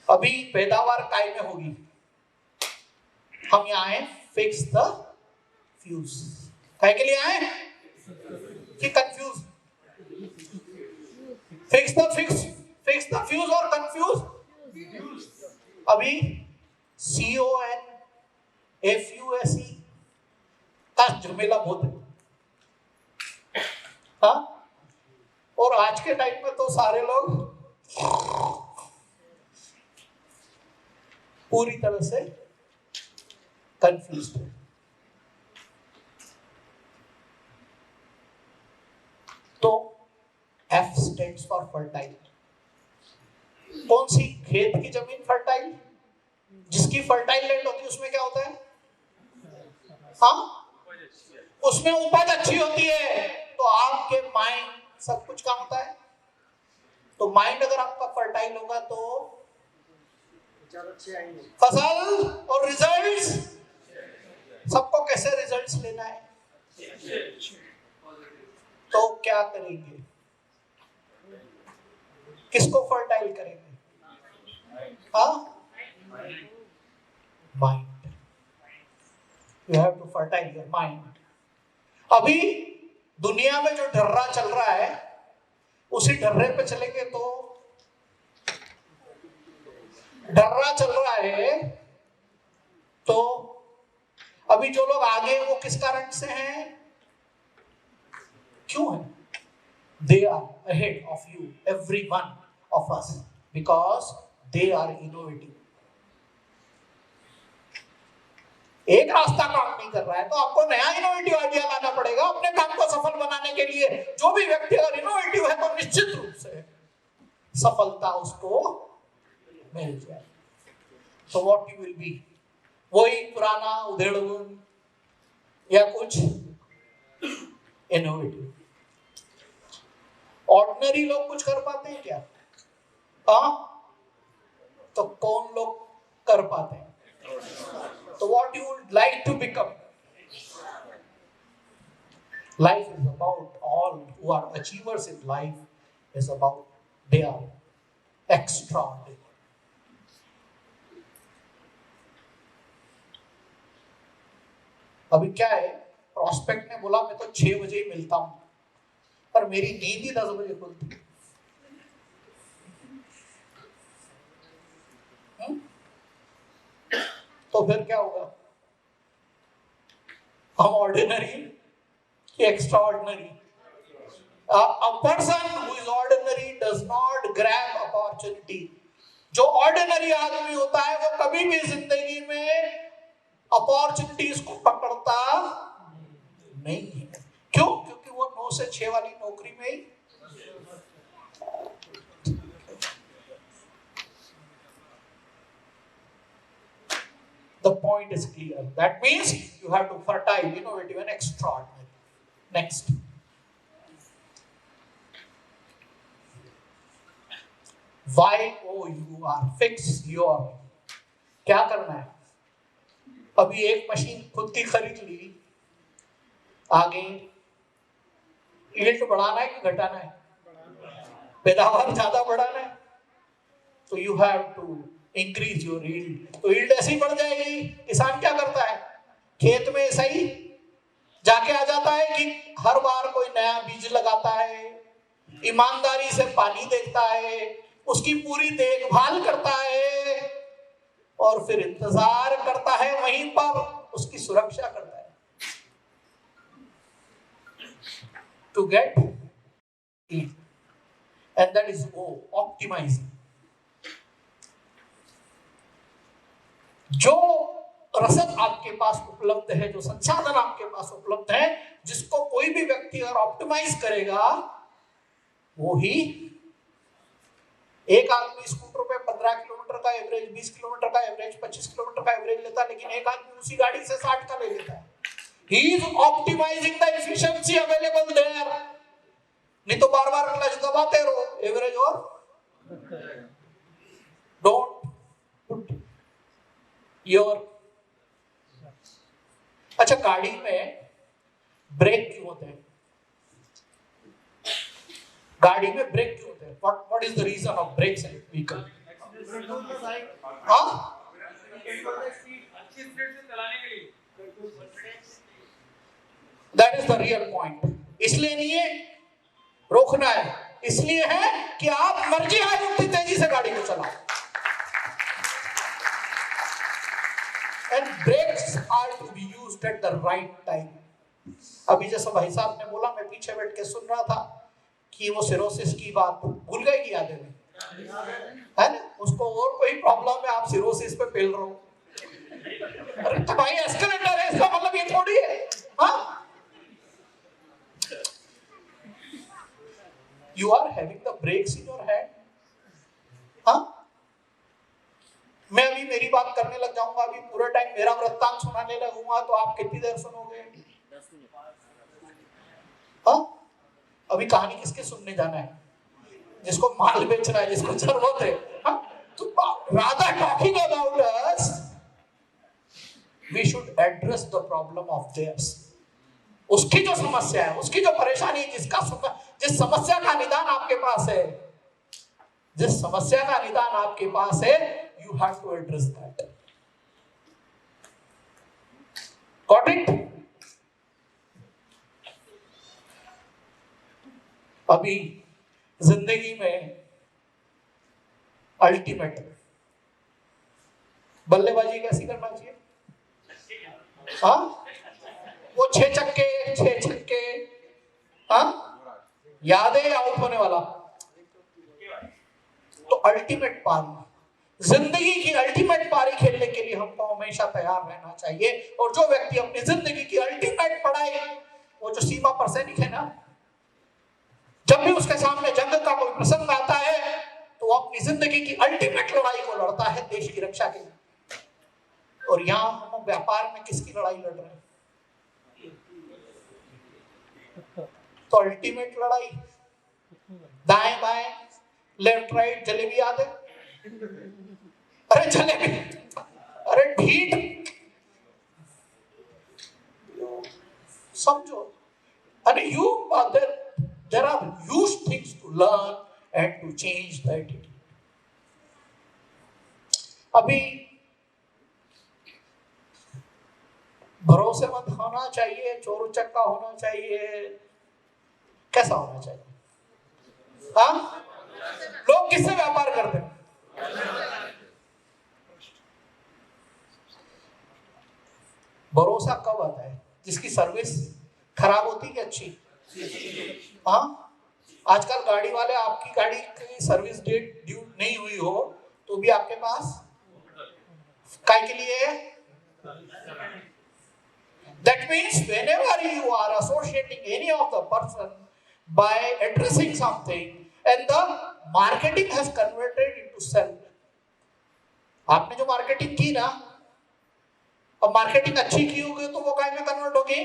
अभी पैदावार काय में होगी, हम यहाँ आए फिक्स द फ्यूज। काय के लिए आए कि कंफ्यूज? फिक्स द फ्यूज और कंफ्यूज। अभी CONFUSE का झमेला बहुत है, हाँ? और आज के टाइम में तो सारे लोग पूरी तरह से कंफ्यूज्ड है। तो F स्टैंड्स फॉर फर्टाइल। कौन सी? खेत की जमीन फर्टाइल, जिसकी फर्टाइल लैंड होती है उसमें क्या होता है? हाँ, उसमें उपज अच्छी होती है। तो आपके माइंड सब कुछ काम होता है। तो माइंड अगर आपका फर्टाइल होगा तो फसल और रिजल्ट्स, सबको कैसे रिजल्ट्स लेना है, तो क्या करेंगे? किसको फर्टाइल करेंगे? हाँ, mind. You have to fertile your mind. अभी दुनिया में जो ढर्रा चल रहा है उसी ढर्रे पे चलेंगे तो ढर्रा चल रहा है। तो अभी जो लोग आगे वो किस कारण से हैं, क्यों है? They are ahead of you, every one of us, because they are innovative. एक रास्ता काम नहीं कर रहा है तो आपको नया इनोवेटिव आइडिया लाना पड़ेगा अपने काम को सफल बनाने के लिए। जो भी व्यक्ति अगर इनोवेटिव है तो निश्चित रूप से सफलता उसको मिल जाए। तो व्हाट यू विल बी? वही पुराना उधेड़बुन या कुछ इनोवेटिव? ऑर्डिनरी लोग कुछ कर पाते हैं क्या? हाँ, तो कौन लोग कर पाते हैं? तो what you would like to become? Life is about, all who are achievers in life is about, they are extraordinary. अभी क्या है, प्रोस्पेक्ट ने बोला मैं तो 6 बजे ही मिलता हूं, पर मेरी नींद ही 10 बजे खुलती है। तो फिर क्या होगा? हम ऑर्डिनरी कि extra ordinary? A person who is ordinary does not grab opportunity. जो ऑर्डिनरी आदमी होता है वो कभी भी जिंदगी में अपॉर्चुनिटीज को पकड़ता नहीं है। क्यों? क्योंकि वो 9 से 6 वाली नौकरी में ही the point is clear. That means you have to fertile, innovative and extraordinary. Next. YOUR, fix your। क्या करना है? अभी एक मशीन खुद की खरीद ली, आगे यील्ड बढ़ाना है कि घटाना है? पैदावार ज्यादा बढ़ाना है, तो you have to increase your yield. तो यील्ड ऐसे ही बढ़ जाएगी। किसान क्या करता है? खेत में सही जाके आ जाता है कि हर बार कोई नया बीज लगाता है, ईमानदारी से पानी देता है, उसकी पूरी देखभाल करता है और फिर इंतजार करता है, वहीं पर उसकी सुरक्षा करता है to get it, and that is optimising. जो रसद आपके पास उपलब्ध है, जो संसाधन आपके पास उपलब्ध है, जिसको कोई भी व्यक्ति अगर ऑप्टिमाइज करेगा, वो ही एक आदमी स्कूटर पे 15 किलोमीटर का एवरेज, 20 किलोमीटर का एवरेज, 25 किलोमीटर का एवरेज लेता है, लेकिन एक आदमी उसी गाड़ी से 60 का ले लेता है। He is optimizing the efficiency available there. नहीं तो बार बार क्लच दबाते रहो, एवरेज और डोंट पुट योर। अच्छा, गाड़ी में ब्रेक क्यों होते हैं? गाड़ी में ब्रेक क्यों होते हैं? What is the reason of brakes in vehicle? हाँ, that is the real point. इसलिए नहीं है रोकना है, इसलिए है कि आप मर्जी आए उतनी तेजी से गाड़ी को चलाओ। And brakes are to be used at the right time. अभी जैसा भाई साहब ने बोला, मैं पीछे बैठ के सुन रहा था कि वो सिरोसिस की बात भूल गए कि याद है ना, उसको और कोई प्रॉब्लम है, आप सिरोसिस पे पेल रहे हो। अरे तो भाई एस्केलेटर है, इसका मतलब ये थोड़ी है। हाँ, you are having the brakes in your hand। हाँ, मैं अभी मेरी बात करने लग जाऊंगा, अभी पूरा टाइम मेरा वृत्तांत सुनाने लगूंगा, तो आप कितनी देर सुनोगे? हाँ, अभी कहानी किसके सुनने जाना है? जिसको माल बेचना है, जिसको जरूरत है। हाँ, तो rather talking about us, we should address the problem of theirs। उसकी जो समस्या है, उसकी जो परेशानी, जिस समस्या का निदान आपके पास है, जिस समस्या का निदान आपके पास है, you have to address that। Got it? अभी जिंदगी में अल्टीमेट बल्लेबाजी कैसी करना चाहिए? हाँ, वो 6 छक्के, हाँ, याद है आउट होने वाला? तो अल्टीमेट पारी, जिंदगी की अल्टीमेट पारी खेलने के लिए हमको हमेशा तैयार रहना चाहिए। और जो व्यक्ति अपनी जिंदगी की अल्टीमेट पढ़ाई, वो जो सीमा पर सैनिक है ना, जब भी उसके सामने जंग का कोई प्रसंग आता है, तो वो अपनी जिंदगी की अल्टीमेट लड़ाई को लड़ता है देश की रक्षा के लिए। और यहां हम व्यापार में किसकी लड़ाई लड़ रहे हैं? तो अल्टीमेट लड़ाई, दाएं बाएं, लेफ्ट राइट, जलेबी याद है? अरे जलेबी, अरे ढीठ, समझो। अरे there are huge things to learn and to change the attitude। अभी भरोसेमंद होना चाहिए, चोर उचक्का होना चाहिए, कैसा होना चाहिए? हाँ, लोग किससे व्यापार करते हैं? भरोसा कब आता है? जिसकी सर्विस खराब होती है अच्छी? हाँ, आजकल गाड़ी वाले आपकी गाड़ी की सर्विस डेट ड्यू नहीं हुई हो तो भी आपके पास काय के लिए है? That means whenever you are associating any of the person by addressing something and the marketing has converted into sell, आपने जो मार्केटिंग की ना, अब मार्केटिंग अच्छी की होगी तो वो काय में कन्वर्ट होगी?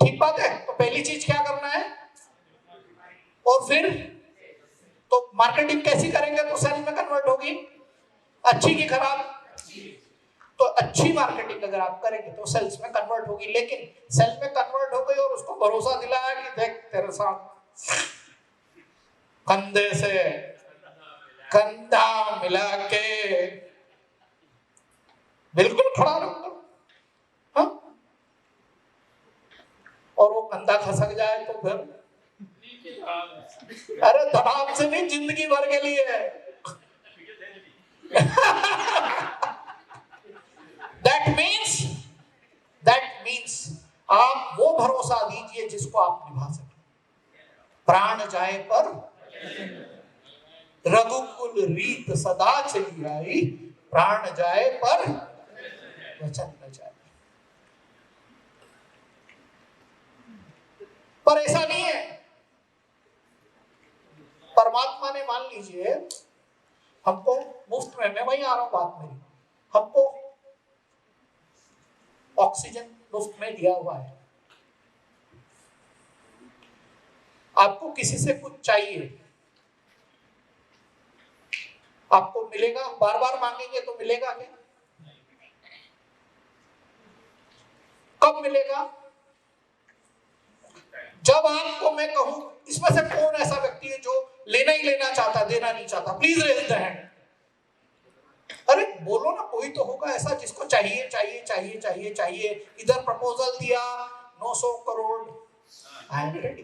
ठीक बात है। तो पहली चीज क्या करना है? और फिर तो मार्केटिंग कैसी करेंगे तो सेल में कन्वर्ट होगी? अच्छी की खराब? तो अच्छी मार्केटिंग अगर आप करेंगे तो सेल्स में कन्वर्ट होगी। लेकिन सेल में कन्वर्ट हो गई और उसको भरोसा दिलाया कि देख तेरे साथ कंधे से कंधा मिला के बिल्कुल खड़ा रहूंगा, हाँ? और वो कंधा खसक जाए तो फिर अरे धड़ाम से नहीं, जिंदगी भर के लिए है। That means आप वो भरोसा दीजिए जिसको आप निभा सके। प्राण जाए पर रघुकुल रीत सदा चली आई, प्राण जाए पर वचन न जाए। पर ऐसा नहीं है। परमात्मा ने, मान लीजिए हमको मुफ्त में, मैं वहीं आ रहा हूं बात मेरी, हमको ऑक्सीजन मुफ्त में दिया हुआ है। आपको किसी से कुछ चाहिए, आपको मिलेगा? बार बार मांगेंगे तो मिलेगा क्या? कब मिलेगा? जब आपको मैं कहूं, इसमें से कौन ऐसा व्यक्ति है जो लेना ही लेना चाहता, देना नहीं चाहता? Please raise the hand. बोलो ना, कोई तो होगा ऐसा जिसको चाहिए चाहिए चाहिए चाहिए चाहिए। इधर प्रपोजल दिया 900 करोड़, आई एम रेडी।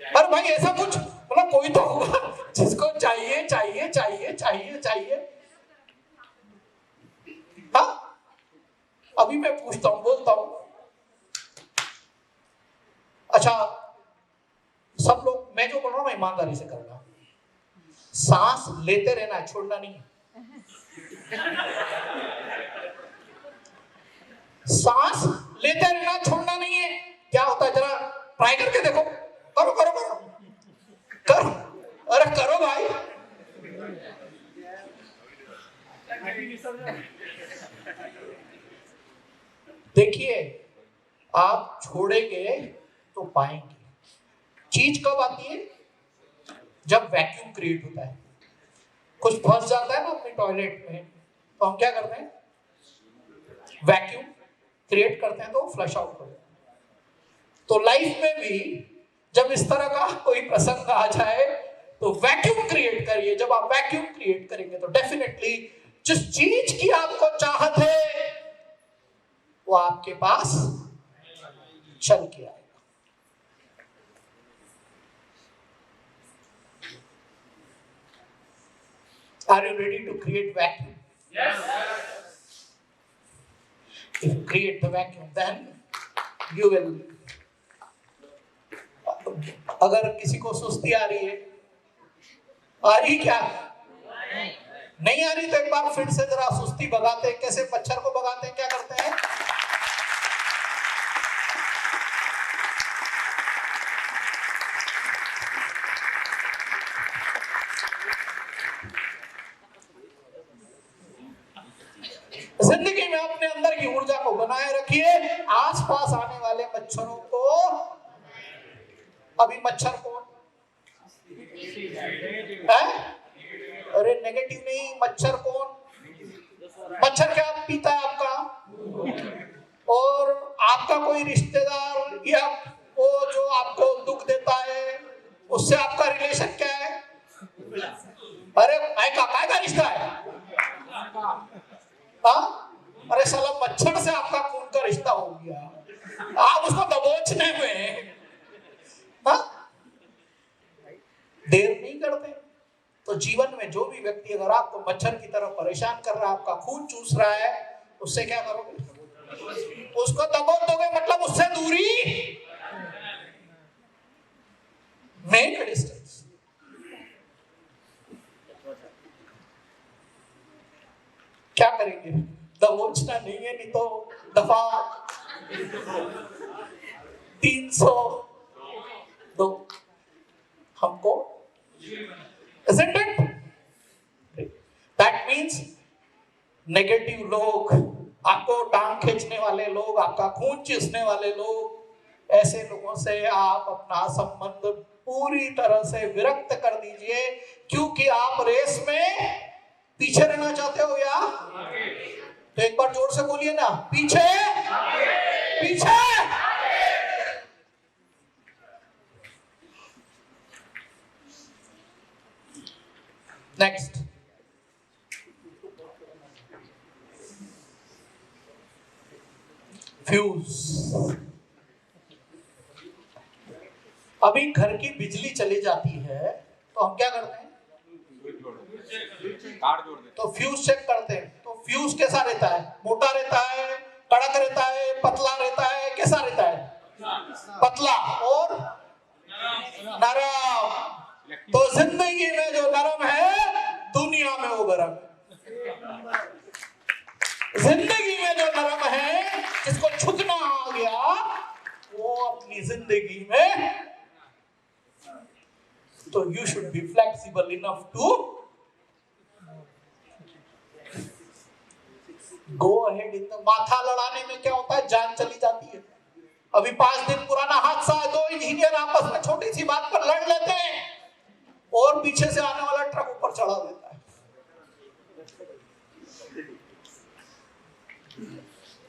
अरे भाई ऐसा कुछ मतलब कोई तो होगा जिसको चाहिए चाहिए चाहिए चाहिए चाहिए। हाँ, अभी मैं पूछता हूं, बोलता हूं, अच्छा सब लोग, मैं जो बोल रहा हूं मैं ईमानदारी से करना। सांस लेते रहना है, छोड़ना नहीं है। सांस लेते रहना, छोड़ना नहीं है। क्या होता है जरा ट्राई करके देखो, करो करो करो करो, अरे करो भाई। देखिए आप छोड़ेंगे तो पाएंगे। चीज कब आती है? जब वैक्यूम क्रिएट होता है। कुछ फंस जाता है ना अपने टॉयलेट में, तो हम क्या करते हैं? वैक्यूम क्रिएट करते हैं तो फ्लश आउट करते हैं। तो लाइफ में भी जब इस तरह का कोई प्रसंग आ जाए तो वैक्यूम क्रिएट करिए। जब आप वैक्यूम क्रिएट करेंगे तो डेफिनेटली जिस चीज की आपको चाहत है वो आपके पास चल के आएगा। Are you ready to create vacuum? Yes. If you create the vacuum, then you will. अगर किसी को सुस्ती आ रही है, आ रही क्या? नहीं आ रही तो एक बार फिर से जरा सुस्ती भगाते हैं। कैसे मच्छर को भगाते हैं? क्या करते हैं? जिंदगी में अपने अंदर की ऊर्जा को बनाए रखिए। आसपास आने वाले मच्छरों को, अभी मच्छर कौन है? अरे नेगेटिव नहीं, मच्छर कौन? मच्छर क्या पीता है आपका? और आपका कोई रिश्तेदार या वो जो आपको दुख देता है, उससे आपका रिलेशन क्या है? अरे काय का रिश्ता है? हाँ? अरे साला मच्छर से आपका खून का रिश्ता हो गया, आप उसको दबोचने में देर नहीं करते। तो जीवन में जो भी व्यक्ति अगर आपको मच्छर की तरह परेशान कर रहा है, आपका खून चूस रहा है, उससे क्या करोगे? उसको दबोच दोगे, मतलब उससे दूरी। Make a distance. क्या करेंगे? दबोचना नहीं है, नहीं तो दफा 302 हमको, isn't it? That means negative लोग, आपको टांग खींचने वाले लोग, आपका खून चूसने वाले लोग, ऐसे लोगों से आप अपना संबंध पूरी तरह से विरक्त कर दीजिए। क्योंकि आप रेस में पीछे रहना चाहते हो या तो एक बार जोर से बोलिए ना, पीछे पीछे। Next, fuse. अभी घर की बिजली चली जाती है तो हम क्या करते हैं? तो फ्यूज चेक करते हैं। तो फ्यूज कैसा रहता है? मोटा रहता है, कड़क रहता है, पतला रहता है? कैसा रहता है? पतला और नरम। तो जिंदगी में जो नरम है, दुनिया में वो गरम है। जिंदगी में जो नरम है, जिसको झुकना आ गया, वो अपनी जिंदगी में, तो you should be flexible enough to go ahead in the. माथा लड़ाने में क्या होता है? जान चली जाती है। अभी 5 दिन पुराना हादसा है, 2 इंजीनियर आपस में छोटी सी बात पर लड़ लेते हैं और पीछे से आने वाला ट्रक ऊपर चढ़ा देता है।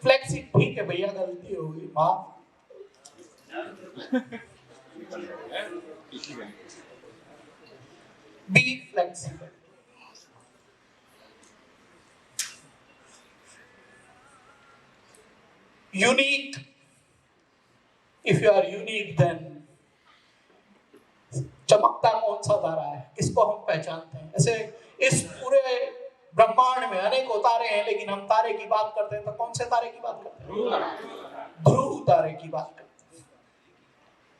फ्लेक्सी, ठीक है भैया गलती हो गई, माफ। Be flexible. Unique. If you are unique, then चमकता कौन सा तारा है, किसको हम पहचानते हैं? ऐसे इस पूरे ब्रह्मांड में अनेकों तारे हैं, लेकिन हम तारे की बात करते हैं तो कौन से तारे की बात करते हैं? ध्रुव तारे की बात करते हैं।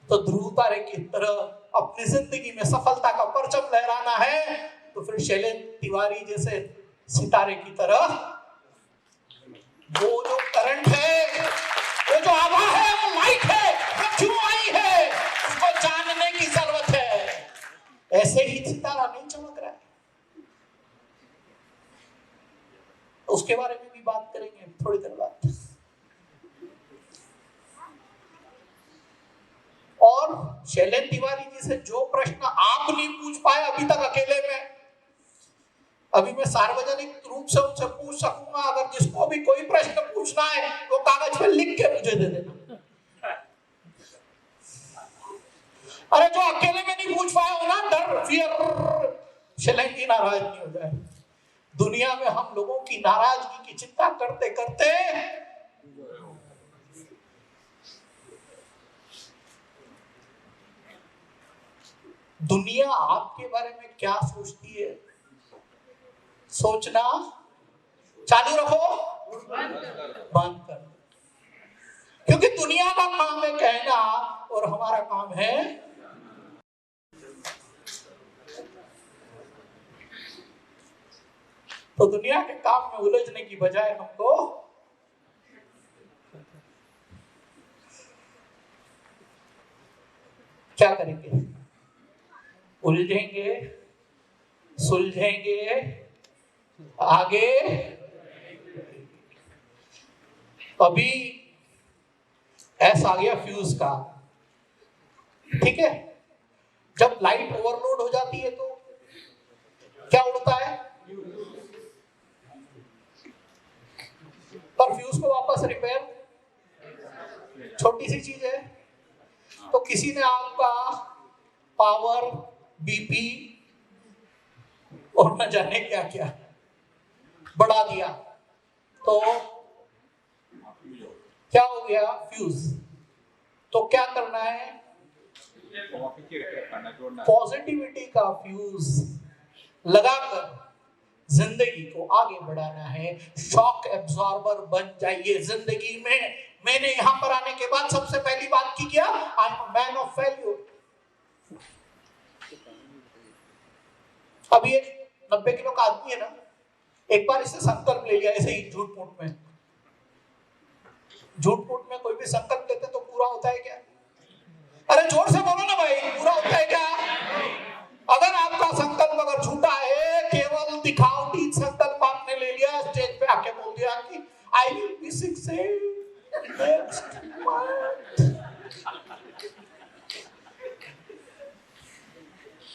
तो ध्रुव तारे की तरह अपनी जिंदगी में सफलता का परचम लहराना है तो फिर शैलेंद्र तिवारी जैसे सितारे की तरह वो जो करंट है, वो जो आभा है, वो लाइट है, वो क्यों आई है, उसको जानने की जरूरत है। ऐसे ही सितारा नहीं चमक रहा है, उसके बारे में भी बात करेंगे थोड़ी देर बाद। और शैलेंद्र तिवारी जी से जो प्रश्न आप नहीं पूछ पाए अभी तक अकेले में, अभी मैं सार्वजनिक रूप से उनसे पूछ सकूंगा। अगर जिसको भी कोई प्रश्न पूछना है वो कागज पे लिख के मुझे दे देना। अरे जो अकेले में नहीं पूछ पाए हो ना, डर फियर शैलेंद्र जी नाराज नहीं हो जाए। दुनिया में हम लोगों की नाराजगी की चिंता करते करते दुनिया आपके बारे में क्या सोचती है, सोचना चालू रखो, बंद कर दो। क्योंकि दुनिया का काम है कहना और हमारा काम है तो दुनिया के काम में उलझने की बजाय हमको क्या करेंगे? उलझेंगे, सुलझेंगे, आगे। अभी एस आ गया फ्यूज का, ठीक है। जब लाइट ओवरलोड हो जाती है तो क्या उड़ता है? पर फ्यूज को वापस रिपेयर, छोटी सी चीज है। तो किसी ने आपका पावर, बीपी और न जाने क्या क्या बढ़ा दिया तो क्या हो गया? फ्यूज। तो क्या करना है? पॉजिटिविटी का फ्यूज लगाकर जिंदगी को आगे बढ़ाना है। शॉक एब्जॉर्बर बन जाइए जिंदगी में। मैंने यहां पर आने के बाद सबसे पहली बात की क्या? I am a man of failure. अब ये 90 किलो का आदमी है ना, एक बार इससे संकल्प ले लिया ऐसे ही झूठ मूठ में। झूठ मूठ में कोई भी संकल्प लेते तो पूरा होता है क्या? अरे जोर से बोलो ना भाई, पूरा होता है क्या? अगर आपका संकल्प अगर झूठा है, केवल दिखावटी संकल्प आपने ले लिया, स्टेज पे आके बोल दिया कि I will be success next month,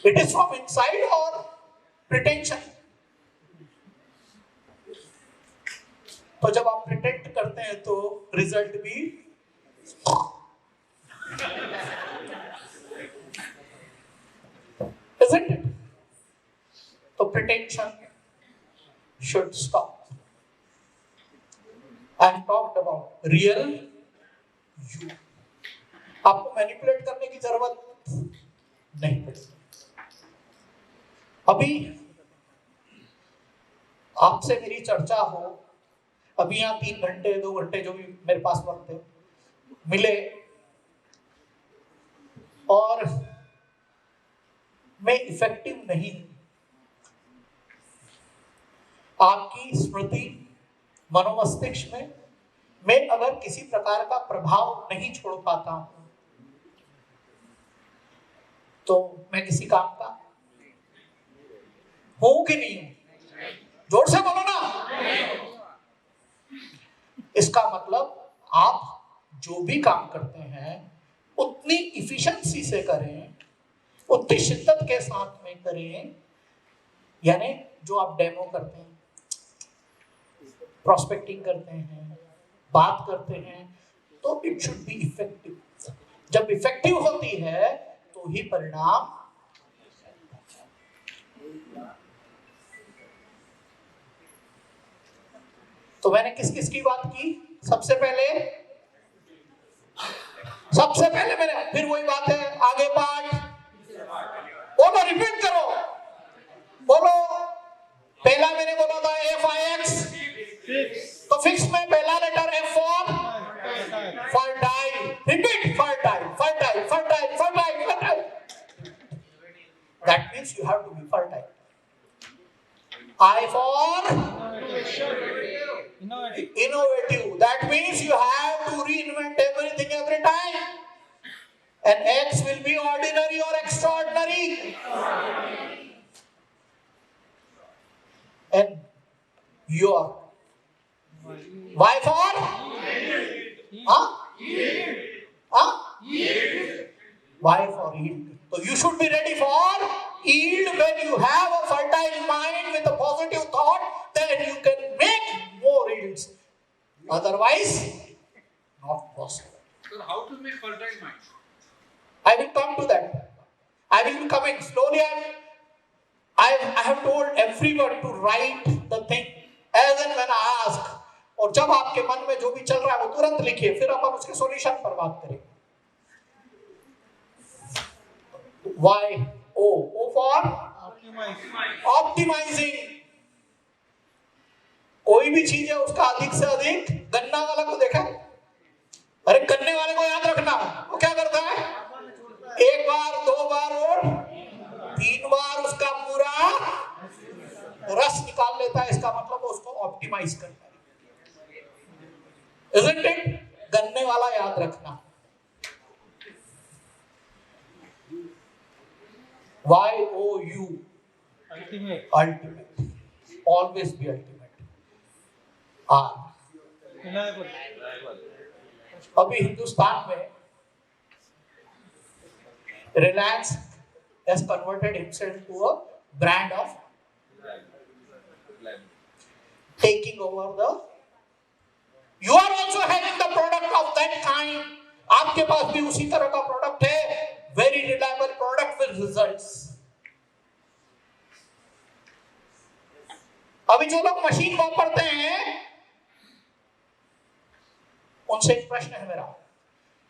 it is from inside और प्रिटेंशन। तो जब आप प्रिटेंड करते हैं तो रिजल्ट भी isn't it? तो pretension should stop. I have talked about real you. आपको मैनिपुलेट करने की जरूरत नहीं पड़ेगी। अभी आपसे मेरी चर्चा हो, अभी यहाँ 3 घंटे 2 घंटे जो भी मेरे पास वक्त है मिले, और मैं इफेक्टिव नहीं, आपकी स्मृति मनोमस्तिष्क में मैं अगर किसी प्रकार का प्रभाव नहीं छोड़ पाता हूं तो मैं किसी काम का हूं कि नहीं हूं? जोर से बोलो ना। इसका मतलब आप जो भी काम करते हैं उतनी इफिशिएंसी से करें, उतनी शिद्दत के साथ में करें। यानी जो आप डेमो करते हैं, प्रोस्पेक्टिंग करते हैं, बात करते हैं, तो इट शुड बी इफेक्टिव। जब इफेक्टिव होती है तो ही परिणाम। तो मैंने किस किस की बात की? सबसे पहले मैंने, फिर वही बात है, आगे पार्ट बोलो, रिपीट करो, बोलो। पहला मैंने बोला था FIX, तो फिक्स में पहला letter F for fertile, repeat, fertile fertile fertile fertile fertile, that means you have to be fertile. I for innovative, that means you have to reinvent everything every time. And X will be ordinary or extraordinary. And your Y for? Y for yield. So you should be ready for yield. When you have a fertile mind with a positive thought, then you can make more yields. Otherwise, not possible. So how to make fertile mind? I will come to that. I will be coming slowly. I have told everyone to write the thing as and when I ask. और जब आपके मन में जो भी चल रहा है वो तुरंत लिखिए, फिर अपन उसके सॉल्यूशन पर बात करेंगे. Why? O for optimizing. कोई भी चीज है उसका अधिक से अधिक, गन्ना वाला को देखा, अरे गन्ने वाले को याद रखना, वो क्या करता है? एक बार, दो बार और तीन बार उसका पूरा रस निकाल लेता है. इसका मतलब उसको ऑप्टिमाइज करता है. Isn't it? गन्ने वाला याद रखना. YOU, ultimate, always be ultimate. अभी हिंदुस्तान में Reliance has converted himself to a brand of taking over the. You are also having the product of that kind. आपके पास भी उसी तरह का प्रोडक्ट है. Very reliable product with results. अभी जो लोग मशीन वापरते हैं उनसे एक प्रश्न है मेरा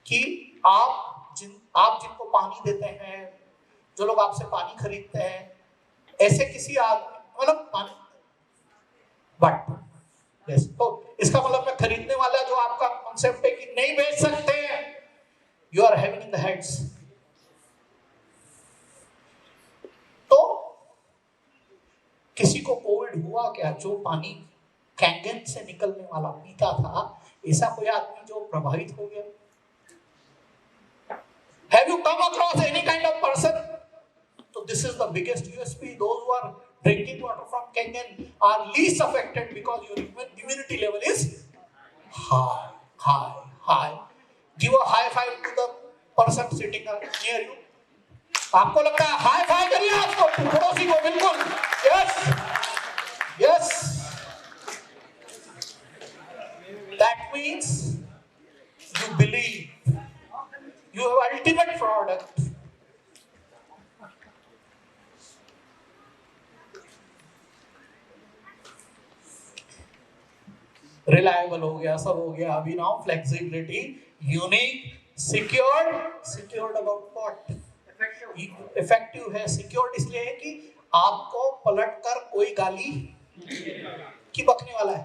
कि आप जिनको पानी देते हैं, जो लोग आपसे पानी खरीदते हैं, ऐसे किसी आदमी, मतलब पानी, बट yes, तो इसका मतलब मैं खरीदने वाला जो आपका कॉन्सेप्ट है कि नहीं बेच सकते हैं, you are having in the heads. तो किसी को कोविड हुआ क्या? जो पानी कैंगन से निकलने वाला पीता था, ऐसा कोई आदमी जो प्रभावित हो गया? Have you come across any kind of person? So this is the biggest USP. Those who are drinking water from Kangen are least affected because your immunity level is high. Give a high five to the person sitting near you. आपको लगता है hi fi करिए आपको पड़ोसी को, बिल्कुल. Yes. That means you believe you have ultimate product. Reliable हो गया, सब हो गया. अभी now flexibility, unique, secured about what? Effective है. Secured इसलिए है कि आपको पलट कर कोई गाली की बकने वाला है.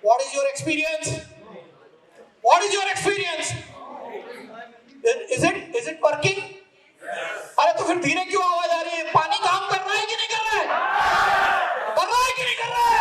What is your experience? Is it working? अरे तो फिर धीरे क्यों आवाज आ रही है? पानी काम कर रहा है कि नहीं कर रहा है? कर रहा है कि नहीं कर रहा है?